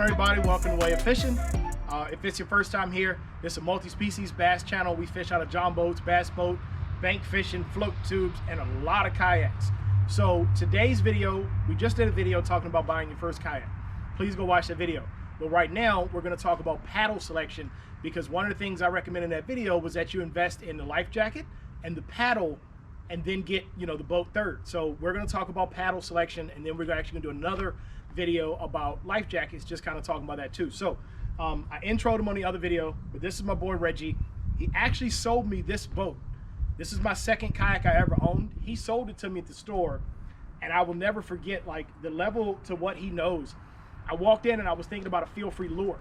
on, everybody? Welcome to Way of Fishing. If it's your first time here, this is a multi-species bass channel. We fish out of john boats, bass boat, bank fishing, float tubes, and a lot of kayaks. So today's video, we just did a video talking about buying your first kayak. Please go watch that video. But right now, we're going to talk about paddle selection, because one of the things I recommended in that video was that you invest in the life jacket and the paddle, and then get, you know, the boat third. So we're going to talk about paddle selection, and then we're actually going to do another video about life jackets, just kind of talking about that too. So I introed him on the other video, but this is my boy Reggie. He actually sold me this boat. This is my second kayak I ever owned. He sold it to me at the store, and I will never forget, like, the level to what he knows. I walked in and I was thinking about a feel-free lure,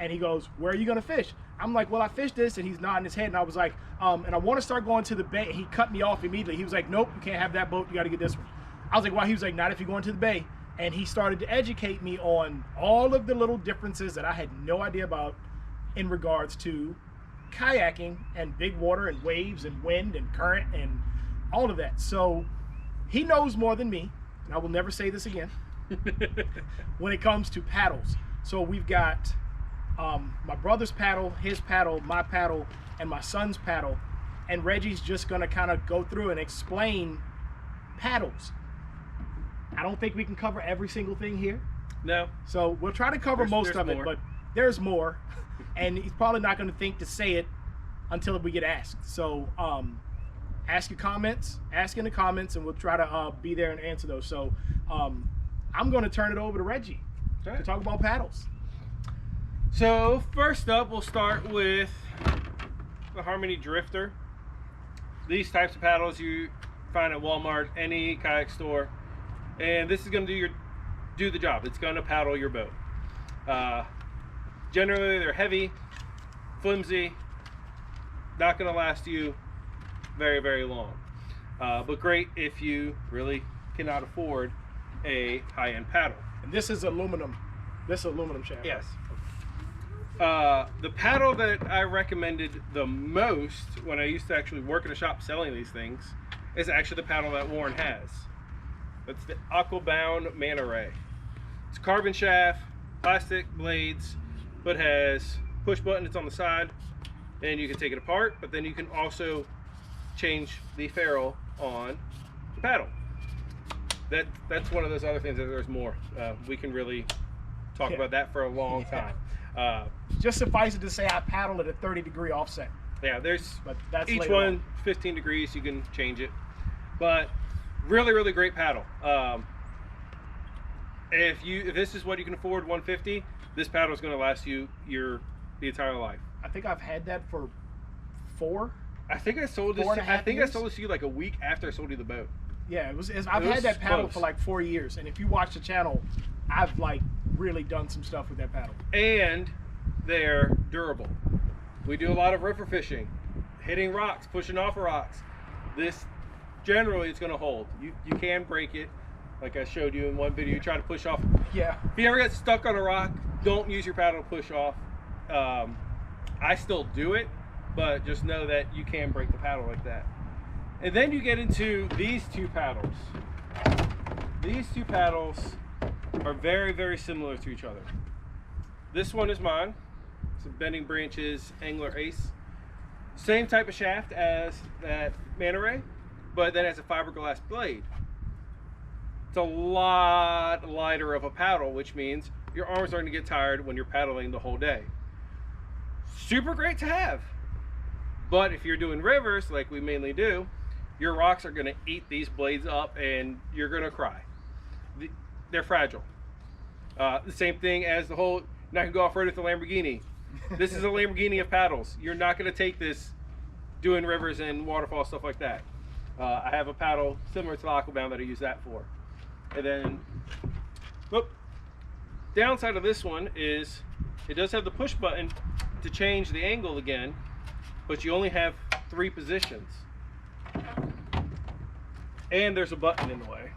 and he goes, "Where are you gonna fish?" I'm like, "Well, I fished this," and he's nodding his head, and I was like, and I want to start going to the bay. He cut me off immediately. He was like, "Nope, you can't have that boat, you got to get this one." I was like, "Why?" He was like, "Not if you're going to the bay." And he started to educate me on all of the little differences that I had no idea about in regards to kayaking and big water and waves and wind and current and all of that. So he knows more than me, and I will never say this again, when it comes to paddles. So we've got my brother's paddle, his paddle, my paddle, and my son's paddle, and Reggie's just gonna kind of go through and explain paddles. I don't think we can cover every single thing here. No. So we'll try to cover most of it, but there's more. And he's probably not going to think to say it until we get asked. So ask your comments, ask in the comments, and we'll try to be there and answer those. So I'm going to turn it over to Reggie to talk about paddles. So first up, we'll start with the Harmony Drifter. These types of paddles you find at Walmart, any kayak store. And this is going to do the job. It's going to paddle your boat. Generally, they're heavy, flimsy, not going to last you very, very long. But great if you really cannot afford a high-end paddle. And this is aluminum. This is aluminum shaft. Yes. The paddle that I recommended the most when I used to actually work in a shop selling these things is actually the paddle that Warren has. It's the Aquabound Manta Ray. It's carbon shaft, plastic blades, but has push buttons on the side, and you can take it apart, but then you can also change the ferrule on the paddle. That's one of those other things that there's more. We can really talk about that for a long time. Just suffice it to say I paddle at a 30-degree offset. Yeah, there's that's each one 15 degrees, you can change it. But really, really great paddle. If this is what you can afford, $150, this paddle is going to last you the entire life. I think I've had that for four. I think I sold this. I think I sold this to you like a week after I sold you the boat. Yeah, I've had that paddle for like 4 years, and if you watch the channel, I've like really done some stuff with that paddle. And they're durable. We do a lot of river fishing, hitting rocks, pushing off of rocks. This generally it's going to hold. You can break it, like I showed you in one video. You try to push off. Yeah. If you ever get stuck on a rock, don't use your paddle to push off. I still do it, but just know that you can break the paddle like that. And then you get into these two paddles. These two paddles are very, very similar to each other. This one is mine. It's a Bending Branches Angler Ace. Same type of shaft as that Manta Ray, but then has a fiberglass blade. It's a lot lighter of a paddle, which means your arms aren't going to get tired when you're paddling the whole day. Super great to have. But if you're doing rivers, like we mainly do, your rocks are going to eat these blades up and you're going to cry. They're fragile. The same thing as the whole, not going to go off-road with the Lamborghini. This is a Lamborghini of paddles. You're not going to take this doing rivers and waterfalls, stuff like that. I have a paddle similar to the Aquabound that I use that for. And then, whoop, downside of this one is it does have the push button to change the angle again, but you only have 3 positions. And there's a button in the way.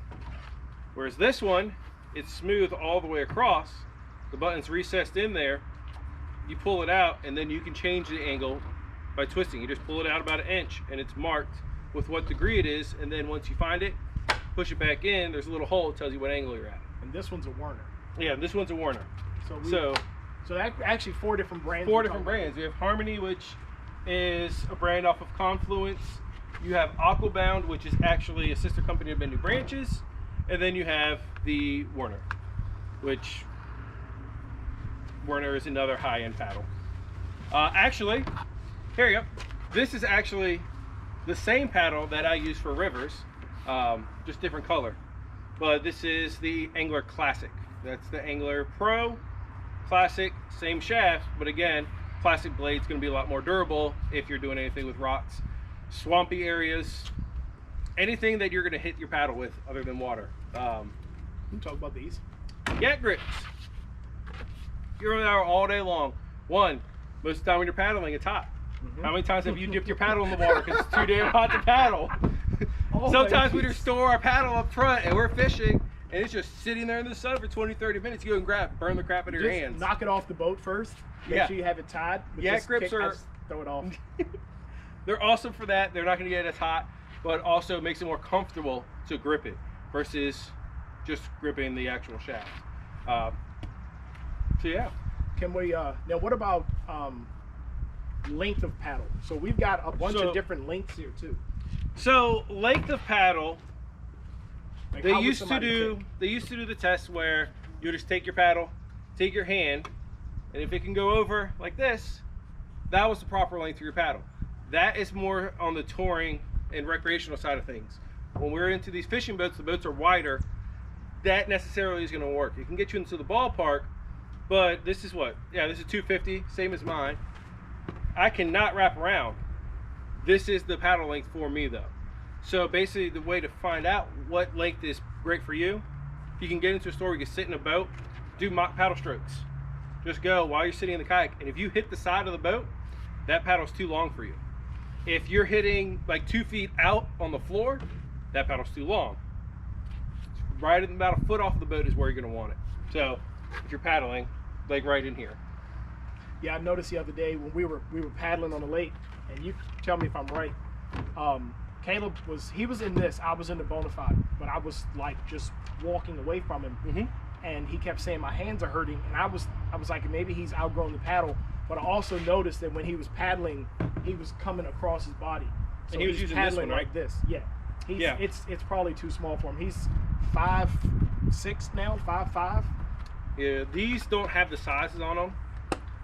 Whereas this one, it's smooth all the way across. The button's recessed in there. You pull it out, and then you can change the angle by twisting. You just pull it out about 1 inch, and it's marked with what degree it is, and then once you find it, push it back in, there's a little hole that tells you what angle you're at. And this one's a Werner. Yeah, this one's a Werner. So that actually 4 different brands. 4 different brands. We have Harmony, which is a brand off of Confluence. You have Aquabound, which is actually a sister company of Bendy Branches, and then you have the Werner, which Werner is another high-end paddle. Actually, here you go. This is actually the same paddle that I use for rivers, just different color. But this is the Angler Classic. That's the Angler Pro Classic, same shaft, but again, plastic blade's going to be a lot more durable if you're doing anything with rocks, swampy areas, anything that you're going to hit your paddle with other than water. We talk about these. Yak grips. You're there all day long. One, most of the time when you're paddling, it's hot. How many times have you dipped your paddle in the water because it's too damn hot to paddle? Sometimes we just store our paddle up front and we're fishing and it's just sitting there in the sun for 20-30 minutes. You go and grab, burn the crap out of your hands. Knock it off the boat first. Make sure you have it tied. Yak grips are, throw it off. They're awesome for that. They're not going to get as hot, but also makes it more comfortable to grip it versus just gripping the actual shaft. So yeah. Can we now what about length of paddle? So we've got a bunch of different lengths here too. So length of paddle, Like they used to do the test where you just take your paddle, take your hand, and if it can go over like this, that was the proper length of your paddle. That is more on the touring and recreational side of things. When we're into these fishing boats, the boats are wider. That necessarily is going to work. It can get you into the ballpark, but this is what? Yeah, this is 250, same as mine. I cannot wrap around. This is the paddle length for me though. So basically the way to find out what length is great for you, if you can get into a store, you can sit in a boat, do mock paddle strokes. Just go while you're sitting in the kayak, and if you hit the side of the boat, that paddle's too long for you. If you're hitting like 2 feet out on the floor, that paddle's too long. Right at about a foot off the boat is where you're gonna want it. So if you're paddling, like right in here. Yeah, I noticed the other day when we were paddling on the lake, and you tell me if I'm right. Caleb was in this, I was in the Bonafide, but I was like just walking away from him, and he kept saying my hands are hurting, and I was like maybe he's outgrown the paddle, but I also noticed that when he was paddling, he was coming across his body, so and he was using paddling this one, right? like this. Yeah, it's probably too small for him. He's 5'6" now, 5'5". Yeah, these don't have the sizes on them.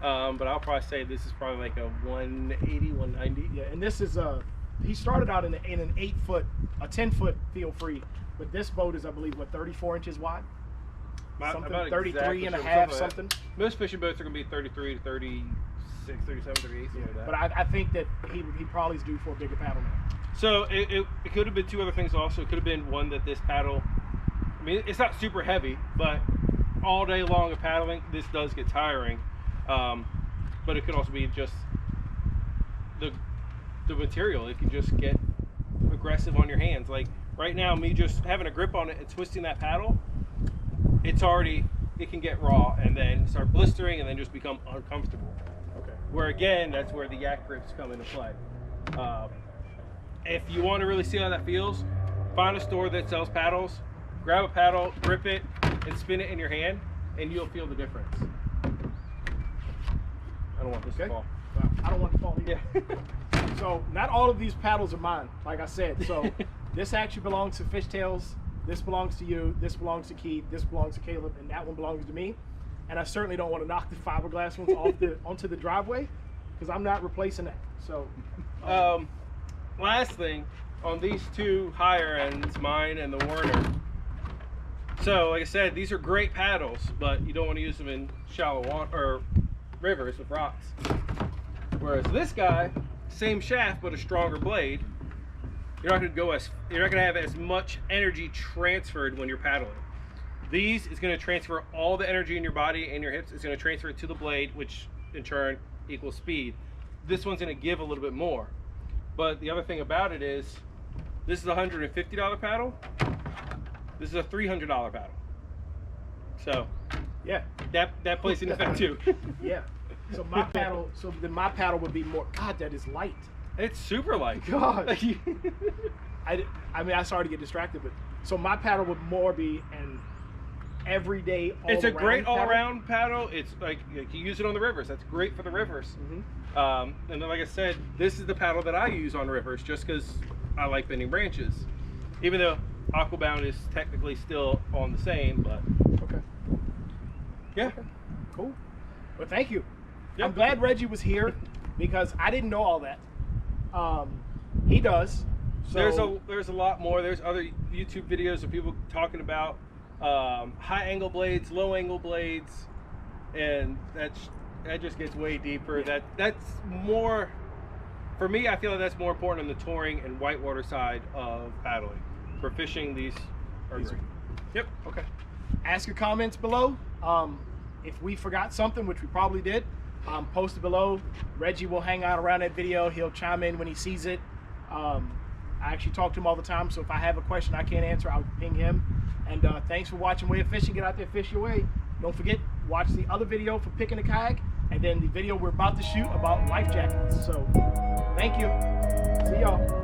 But I'll probably say this is probably like a 180, 190. Yeah, and this is he started out in an 8-foot, a 10-foot feel free, but this boat is, I believe, what, 34 inches wide? Something, 33 and a half, something. Most fishing boats are going to be 33 to 36, 37, 38, something like that. But I think that he probably is due for a bigger paddle now. So it could have been 2 other things also. It could have been one that this paddle, I mean, it's not super heavy, but all day long of paddling, this does get tiring. But it could also be just the material. It can just get aggressive on your hands. Like right now, me just having a grip on it and twisting that paddle, it can get raw and then start blistering and then just become uncomfortable. Okay. Where again, that's where the yak grips come into play. If you want to really see how that feels, find a store that sells paddles, grab a paddle, grip it, and spin it in your hand, and you'll feel the difference. I don't want this to fall. I don't want to fall either. Yeah. So not all of these paddles are mine, like I said. So this actually belongs to Fishtails. This belongs to you. This belongs to Keith. This belongs to Caleb, and that one belongs to me. And I certainly don't want to knock the fiberglass ones onto the driveway, because I'm not replacing that. So last thing on these 2 higher ends, mine and the Werner. So like I said, these are great paddles, but you don't want to use them in shallow water or rivers with rocks. Whereas this guy, same shaft but a stronger blade, you're not going to have as much energy transferred when you're paddling. These is going to transfer all the energy in your body and your hips. It's going to transfer it to the blade, which in turn equals speed. This one's going to give a little bit more. But the other thing about it is, this is a $150 paddle. This is a $300 paddle. So yeah, that plays into effect too. Yeah. So my paddle would be more. God, that is light. It's super light. God. I mean, I started to get distracted, but so my paddle would more be, and everyday. It's a great paddle. all-around paddle. It's like you use it on the rivers. That's great for the rivers. And then, like I said, this is the paddle that I use on rivers just because I like bending branches. Even though Aquabound is technically still on the same, but Okay. yeah. Okay. Cool. Well, thank you. Yep. I'm glad Reggie was here because I didn't know all that. He does. So There's a lot more. There's other YouTube videos of people talking about high angle blades, low angle blades, and that just gets way deeper. That's more, for me, I feel like that's more important on the touring and whitewater side of paddling. For fishing, these are great. Yep. Okay. Ask your comments below. If we forgot something, which we probably did, post it below. Reggie will hang out around that video. He'll chime in when he sees it. I actually talk to him all the time, so if I have a question I can't answer, I'll ping him. And thanks for watching Way of Fishing. Get out there, fish your way. Don't forget, watch the other video for picking a kayak, and then the video we're about to shoot about life jackets. So, thank you. See y'all.